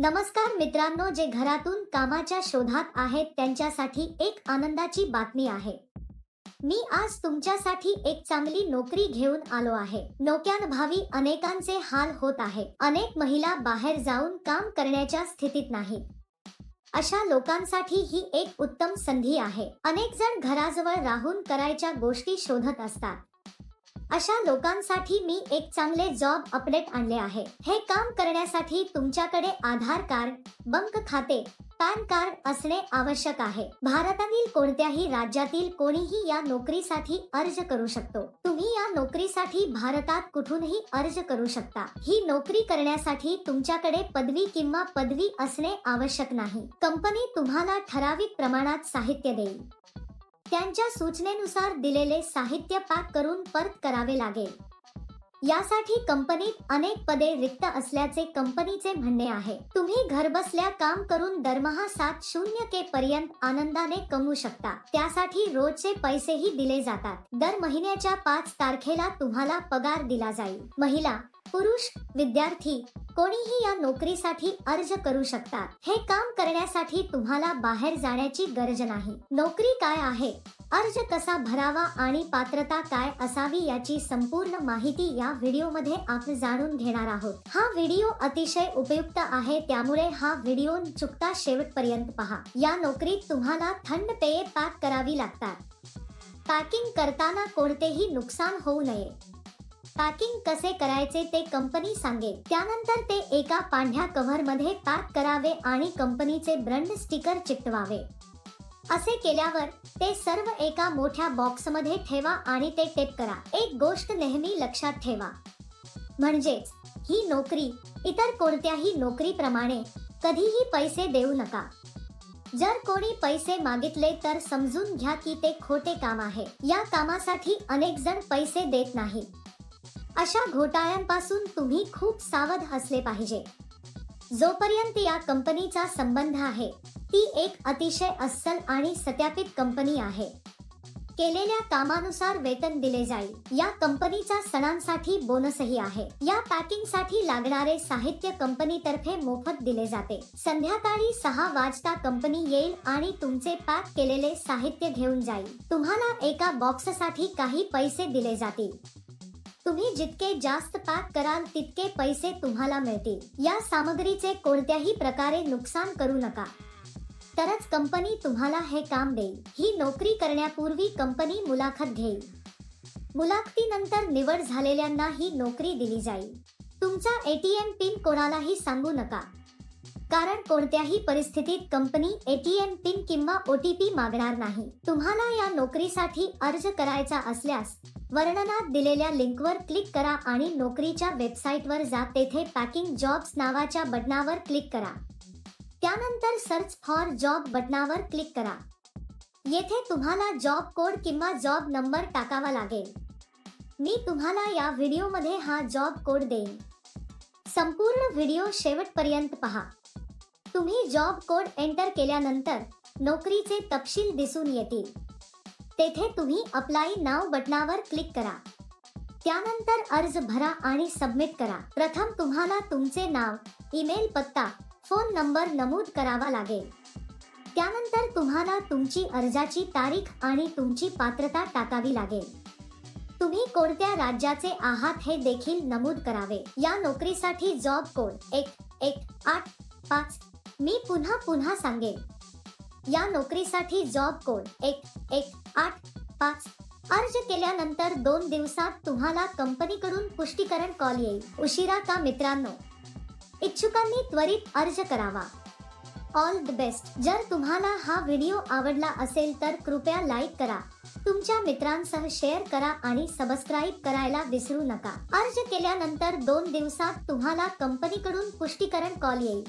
नमस्कार मित्रांनो, जे घरातून कामाच्या शोधात आहेत त्यांच्यासाठी एक आनंदाची बातमी आहे। मी आज तुमच्यासाठी एक चांगली नोकरी घेऊन आलो आहे। नोकऱ्यांअभावी अनेकांचे हाल होत आहे। अनेक महिला बाहेर जाऊन काम करण्याच्या स्थितीत नाहीत। अशा लोकांसाठी ही एक उत्तम संधी आहे। अनेक जण घराजवळ राहून करायच्या गोष्टी शोधत असतात। अशा लोकांसाठी मी एक चांगले जॉब अपडेट आणले आहे। हे काम करण्यासाठी तुमच्याकडे आधार कार्ड, बँक खाते, पॅन कार्ड असणे आवश्यक आहे। भारतातील कोणत्याही राज्यातील कोणीही या नोकरीसाठी अर्ज करू शकतो। तुम्ही या नोकरीसाठी भारतात कुठूनही अर्ज करू शकता। ही नोकरी करण्यासाठी तुमच्याकडे पदवी किंवा पदवी असणे आवश्यक नाही। कंपनी तुम्हाला ठराविक प्रमाणात साहित्य देईल। त्यांच्या सूचनेनुसार दिलेले साहित्य पॅक करून परत करावे लागेल। यासाठी कंपनीत अनेक पदे रिक्त असल्याचे कंपनीचे म्हणणे आहे। तुम्ही घरबसल्या काम करून दरमहा 7,000 पर्यंत आनंदाने कमवू शकता। त्यासाठी रोजचे पैसेही दिले जातात। दर महिन्याच्या 5 तारखेला तुम्हाला पगार दिला जाईल। महिला, पुरुष, विद्यार्थी कोणीही या नोकरीसाठी अर्ज करू शकतात। हे काम करण्यासाठी तुम्हाला बाहेर जाण्याची गरज नाही। नोकरी काय आहे, अर्ज कसा भरावा आणि पात्रता काय असावी याची संपूर्ण माहिती या व्हिडिओमध्ये आपण जाणून घेणार आहोत। हा व्हिडिओ अतिशय उपयुक्त आहे, त्यामुळे हा व्हिडिओ न चुकता शेवटपर्यंत पहा। या नोकरीत तुम्हाला थंड पेये पॅक करावी लागतात। पॅकिंग करताना कोणतेही नुकसान होऊ नये। पॅकिंग कसे करायचे ते कंपनी सांगेल। त्यानंतर ते एका पांढऱ्या कव्हरमध्ये पॅक करावे आणि कंपनीचे ब्रँड स्टिकर चिकटवावे। असे केल्यावर ते सर्व एका मोठ्या बॉक्समध्ये ठेवा आणि ते टेप करा। एक गोष्ट नेहमी लक्षात ठेवा, म्हणजेच ही नोकरी इतर कोणत्याही नोकरीप्रमाणे कधीही पैसे देऊ नका। जर कोणी पैसे मागितले तर समजून घ्या की ते खोटे काम आहे। या कामासाठी अनेक जण पैसे देत नाहीत। अशा घोटाळ्यांपासून तुम्ही खूप सावध असले पाहिजे। जोपर्यंत या कंपनीचा संबंध आहे, ती एक अतिशय अस्सल आणि सत्यापित कंपनी आहे। केलेल्या कामानुसार वेतन दिले जाईल। या कंपनीचा सणांसाठी बोनसही आहे। या पॅकिंगसाठी लागणारे साहित्य कंपनीतर्फे मोफत दिले जाते। संध्याकाळी 6 वाजता कंपनी येईल आणि तुमचे पॅक केलेले साहित्य घेऊन जाईल। तुम्हाला एका बॉक्ससाठी काही पैसे दिले जातील। तुम्ही जितके जास्त पॅक कराल तितके पैसे तुम्हाला मिळतील। या सामग्रीचे कोणत्याही प्रकारे नुकसान करू नका, तरच कंपनी तुम्हाला हे काम देईल। ही नोकरी करण्यापूर्वी कंपनी मुलाखत घेईल। मुलाखतीनंतर निवड झालेल्यांना ही नोकरी दिली जाईल। तुमचा ATM पिन कोणालाही सांगू नका, कारण कोणत्याही परिस्थितीत कंपनी ATM पिन किंवा OTP मागणार नाही। तुम्हाला या नोकरीसाठी अर्ज करायचा असल्यास वर्णनात दिलेल्या लिंकवर क्लिक करा आणि नोकरीच्या वेबसाईटवर जा। तेथे पॅकिंग जॉब्स नावाच्या बटनावर क्लिक करा। त्यानंतर सर्च फॉर जॉब बटनावर क्लिक करा। येथे तुम्हाला जॉब कोड किंवा जॉब नंबर टाकावा लागेल। मी तुम्हाला या व्हिडिओमध्ये हा जॉब कोड देईन। संपूर्ण व्हिडिओ शेवटपर्यंत पहा। तुम्ही जॉब कोड एंटर केल्यानंतर नोकरीचे तपशील दिसून येतील। तेथे तुम्ही अप्लाय नाव बटनावर क्लिक करा। त्यानंतर अर्ज भरा आणि सबमिट करा। प्रथम तुम्हाला तुमचे नाव, ईमेल पत्ता, फोन नंबर नमूद करावा लागेल। त्यानंतर तुम्हाला तुमची अर्जाची तारीख आणि तुमची पात्रता टाकावी लागेल। तुम्ही कोणत्या राज्याचे आहात हे देखील नमूद करावे। या नोकरीसाठी जॉब कोड 1185 मी पुन्हा सांगेन। या नोकरीसाठी जॉब कोड 1185 अर्ज केल्यानंतर 2 दिवसात तुम्हाला कंपनीकडून पुष्टीकरण कॉल येईल। उशिरा का मित्रांनो? इच्छुकांनी त्वरित अर्ज करावा। All the best. जर तुम्हाला हा व्हिडिओ आवडला असेल तर कृपया लाईक करा, तुमच्या मित्रांसह शेअर करा आणि सबस्क्राईब करायला विसरू नका। अर्ज केल्यानंतर 2 दिवसात तुम्हाला कंपनीकडून पुष्टीकरण कॉल येईल।